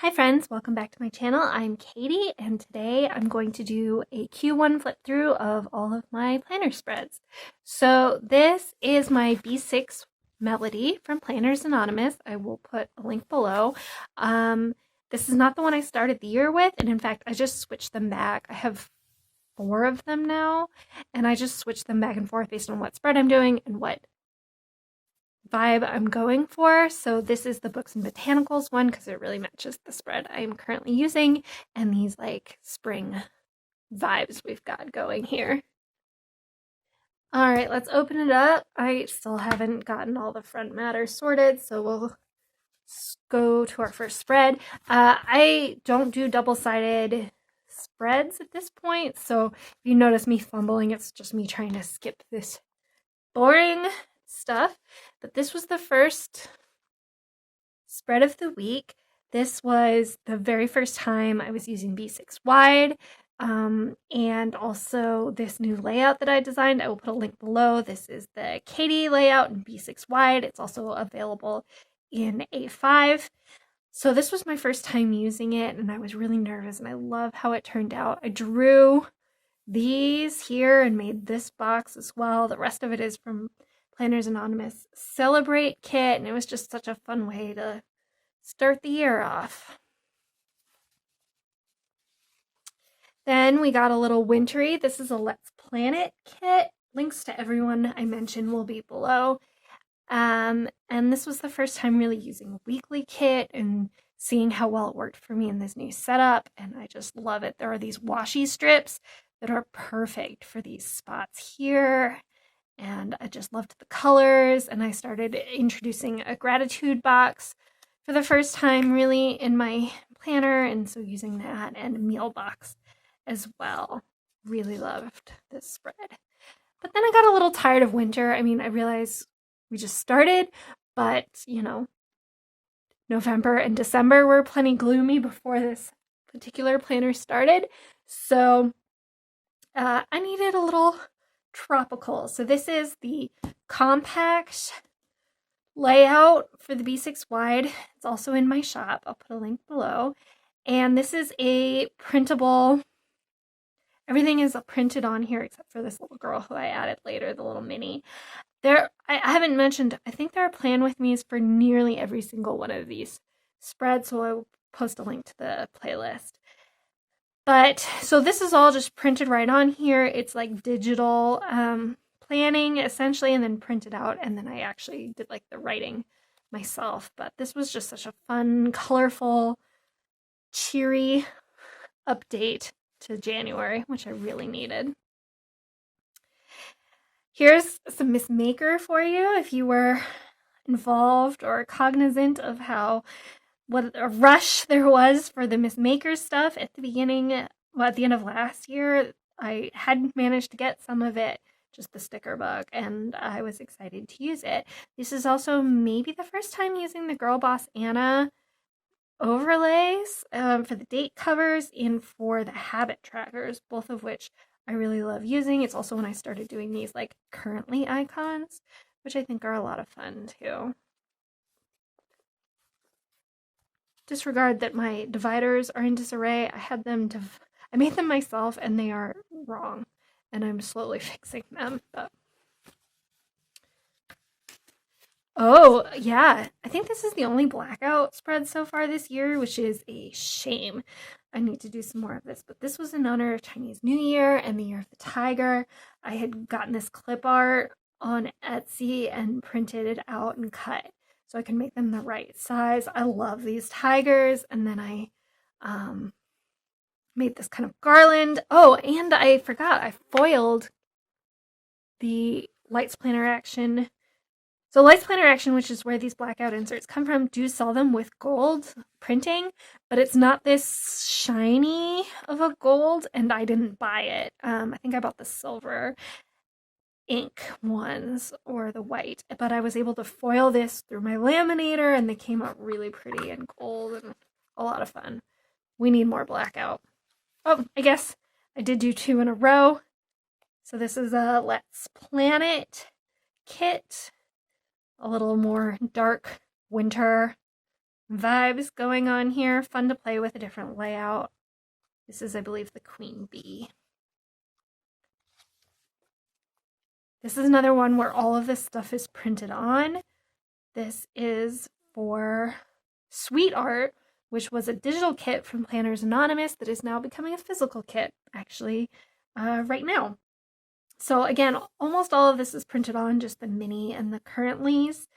Hi friends, welcome back to my channel. I'm Katie and today I'm going to do a Q1 flip through of all of my planner spreads. So this is my B6 Melody from Planners Anonymous. I will put a link below. This is not the one I started the year with, and in fact I just switched them back. I have 4 of them now and I just switched them back and forth based on what spread I'm doing and what vibe I'm going for. So this is the Books and Botanicals one because it really matches the spread I'm currently using and these like spring vibes we've got going here. All right, let's open it up. I still haven't gotten all the front matter sorted, so we'll go to our first spread. I don't do double-sided spreads at this point, so if you notice me fumbling, it's just me trying to skip this boring stuff. But this was the first spread of the week. This was the very first time I was using B6 wide, and also this new layout that I designed. I will put a link below. This is the Katie layout in B6 wide. It's also available in A5. So this was my first time using it and I was really nervous and I love how it turned out. I drew these here and made this box as well. The rest of it is from Planners Anonymous Celebrate Kit, and it was just such a fun way to start the year off. Then we got a little wintry. This is a Let's Plan It kit. Links to everyone I mentioned will be below. And this was the first time really using a weekly kit and seeing how well it worked for me in this new setup, and I just love it. There are these washi strips that are perfect for these spots here. And I just loved the colors, and I started introducing a gratitude box for the first time really in my planner, and so using that and a meal box as well. Really loved this spread. But then I got a little tired of winter. I mean, I realized we just started, but you know, November and December were plenty gloomy before this particular planner started. So I needed a little tropical. So this is the compact layout for the B6 wide. It's also in my shop. I'll put a link below. And this is a printable, everything is printed on here except for this little girl who I added later, the little mini. I haven't mentioned, I think there are Plan With Mes for nearly every single one of these spreads, so I will post a link to the playlist. But so this is all just printed right on here. It's like digital planning essentially, and then printed out, and then I actually did like the writing myself. But this was just such a fun, colorful, cheery update to January, which I really needed. Here's some Miss Maker for you if you were involved or cognizant of what a rush there was for the Miss Maker stuff at the beginning, well, at the end of last year. I had managed to get some of it, just the sticker book, and I was excited to use it. This is also maybe the first time using the Girl Boss Anna overlays for the date covers and for the habit trackers, both of which I really love using. It's also when I started doing these like currently icons, which I think are a lot of fun too. Disregard that my dividers are in disarray. I made them myself and they are wrong, and I'm slowly fixing them. But oh yeah, I think this is the only blackout spread so far this year, which is a shame. I need to do some more of this, but this was in honor of Chinese New Year and the Year of the Tiger. I had gotten this clip art on Etsy and printed it out and cut so I can make them the right size. I love these tigers. And then I made this kind of garland. Oh, and I forgot, I foiled the Lights Planner Action. So Lights Planner Action, which is where these blackout inserts come from, do sell them with gold printing, but it's not this shiny of a gold, and I didn't buy it. I think I bought the silver ink ones or the white, but I was able to foil this through my laminator and they came out really pretty and gold and a lot of fun. We need more blackout. Oh, I guess I did do 2 in a row. So this is a Let's Plan It kit, a little more dark winter vibes going on here. Fun to play with a different layout. This is, I believe, the queen bee. This is another one where all of this stuff is printed on. This is for Sweet Art, which was a digital kit from Planners Anonymous that is now becoming a physical kit, actually, right now. So again, almost all of this is printed on, just the mini and the currentlies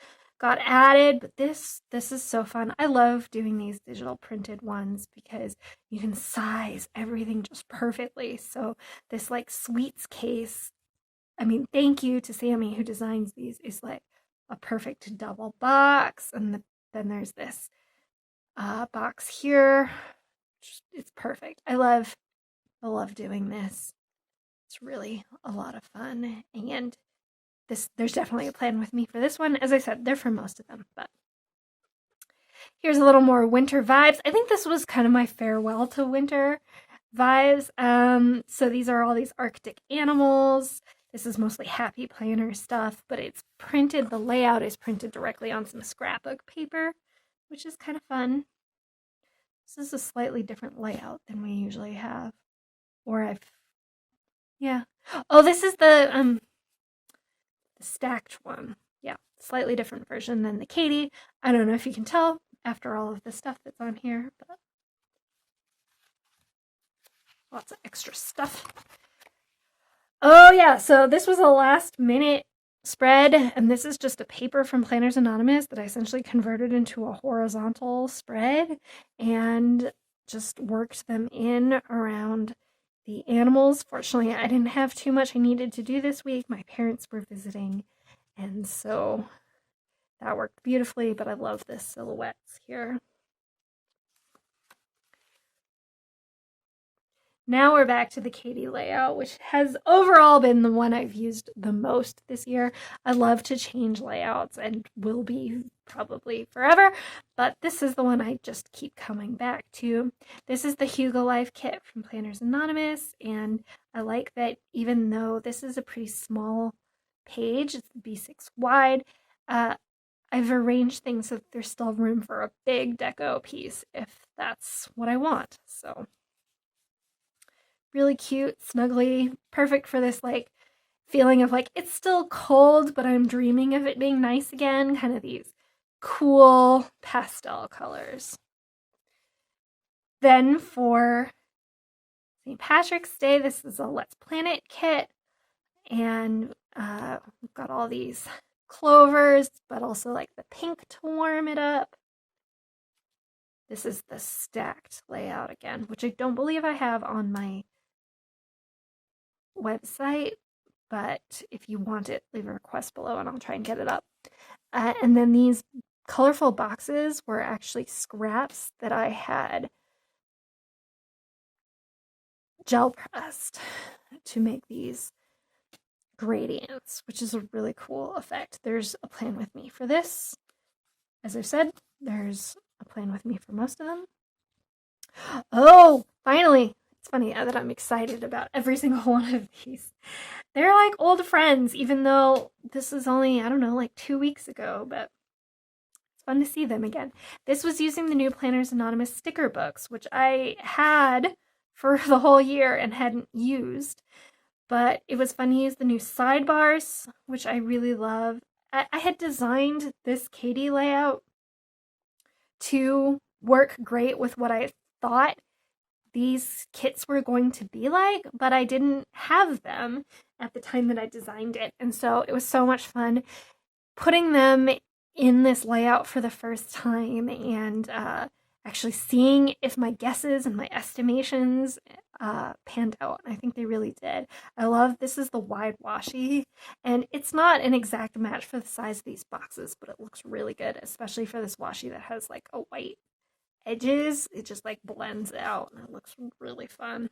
got added, but this is so fun. I love doing these digital printed ones because you can size everything just perfectly. So this like sweets case, I mean, thank you to Sammy who designs these, is like a perfect double box. And then there's this box here. It's perfect. I love doing this. It's really a lot of fun. And there's definitely a plan with me for this one. As I said, they're for most of them, but here's a little more winter vibes. I think this was kind of my farewell to winter vibes. So these are all these Arctic animals. This is mostly Happy Planner stuff, but it's printed, the layout is printed directly on some scrapbook paper, which is kind of fun. This is a slightly different layout than we usually have. Yeah. Oh, this is the stacked one. Yeah, slightly different version than the Katie. I don't know if you can tell after all of the stuff that's on here, but lots of extra stuff. Oh yeah, so this was a last minute spread, and this is just a paper from Planners Anonymous that I essentially converted into a horizontal spread and just worked them in around the animals. Fortunately, I didn't have too much I needed to do this week. My parents were visiting, and so that worked beautifully, but I love the silhouettes here. Now we're back to the Katie layout, which has overall been the one I've used the most this year. I love to change layouts and will be probably forever, but this is the one I just keep coming back to. This is the Hugo Life kit from Planners Anonymous, and I like that even though this is a pretty small page, it's B6 wide, I've arranged things so that there's still room for a big deco piece if that's what I want. So really cute, snuggly, perfect for this like feeling of like it's still cold, but I'm dreaming of it being nice again. Kind of these cool pastel colors. Then for St. Patrick's Day, this is a Let's Plan It kit, and we've got all these clovers, but also like the pink to warm it up. This is the stacked layout again, which I don't believe I have on my website, but if you want it, leave a request below and I'll try and get it up. And then these colorful boxes were actually scraps that I had gel pressed to make these gradients, which is a really cool effect. There's a plan with me for this. As I said, there's a plan with me for most of them. Oh, finally! It's funny that I'm excited about every single one of these. They're like old friends, even though this is only, I don't know, like 2 weeks ago, but it's fun to see them again. This was using the new Planners Anonymous sticker books, which I had for the whole year and hadn't used, but it was fun to use the new sidebars, which I really love. I had designed this Katie layout to work great with what I thought these kits were going to be like, but I didn't have them at the time that I designed it. And so it was so much fun putting them in this layout for the first time and actually seeing if my guesses and my estimations panned out. I think they really did. I love this is the wide washi, and it's not an exact match for the size of these boxes, but it looks really good, especially for this washi that has like a white edges. It just like blends out and it looks really fun.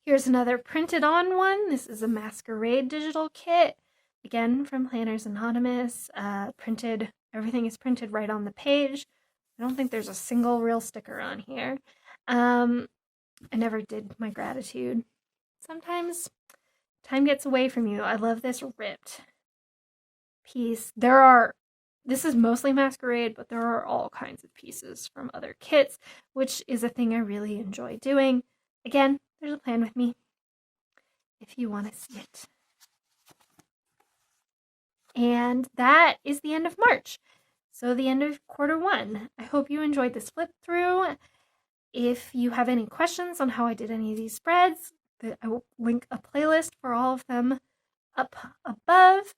Here's another printed on one. This is a Masquerade digital kit, again from Planners Anonymous. Printed, everything is printed right on the page. I don't think there's a single real sticker on here. I never did my gratitude. Sometimes time gets away from you. I love this ripped piece. There are This is mostly Masquerade, but there are all kinds of pieces from other kits, which is a thing I really enjoy doing. Again, there's a plan with me if you want to see it. And that is the end of March. So the end of Q1. I hope you enjoyed this flip through. If you have any questions on how I did any of these spreads, I will link a playlist for all of them up above.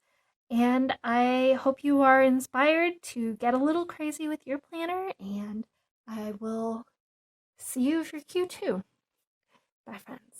And I hope you are inspired to get a little crazy with your planner, and I will see you for Q2. Bye, friends.